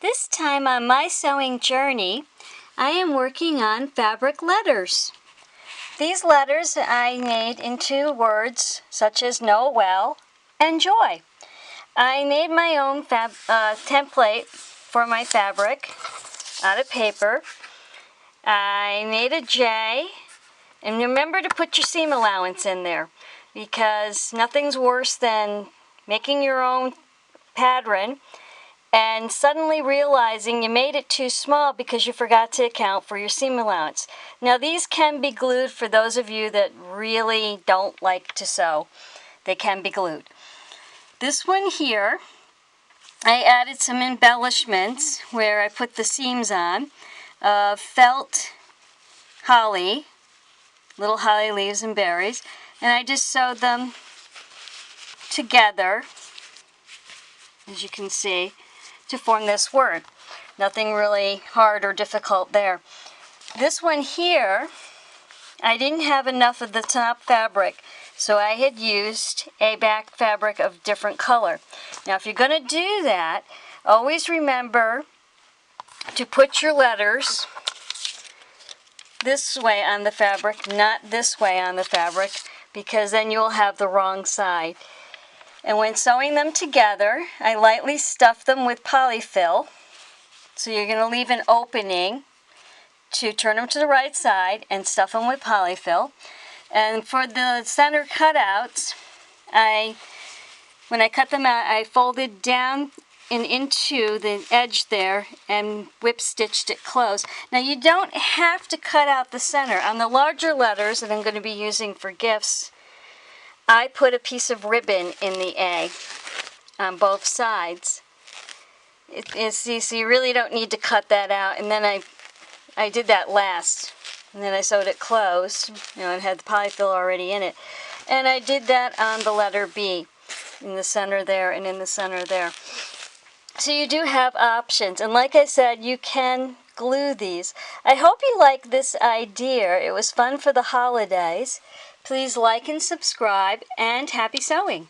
This time on my sewing journey, I am working on fabric letters. These letters I made into words such as know well and joy. I made my own template for my fabric out of paper. I made a J, and remember to put your seam allowance in there because nothing's worse than making your own pattern and suddenly realizing you made it too small because you forgot to account for your seam allowance. Now these can be glued for those of you that really don't like to sew. They can be glued. This one here, I added some embellishments where I put the seams on of felt holly, little holly leaves and berries, and I just sewed them together, as you can see, to form this word. Nothing really hard or difficult there. This one here, I didn't have enough of the top fabric, so I had used a back fabric of different color. Now if you're going to do that, always remember to put your letters this way on the fabric, not this way on the fabric, because then you'll have the wrong side. And when sewing them together, I lightly stuff them with polyfill. So you're going to leave an opening to turn them to the right side and stuff them with polyfill. And for the center cutouts, when I cut them out, I folded down and into the edge there and whip stitched it closed. Now you don't have to cut out the center. On the larger letters that I'm going to be using for gifts, I put a piece of ribbon in the A on both sides. So you really don't need to cut that out. And then I did that last. And then I sewed it closed. It had the polyfill already in it. And I did that on the letter B, in the center there and in the center there. So you do have options. And like I said, you can glue these. I hope you like this idea. It was fun for the holidays. Please like and subscribe, and happy sewing!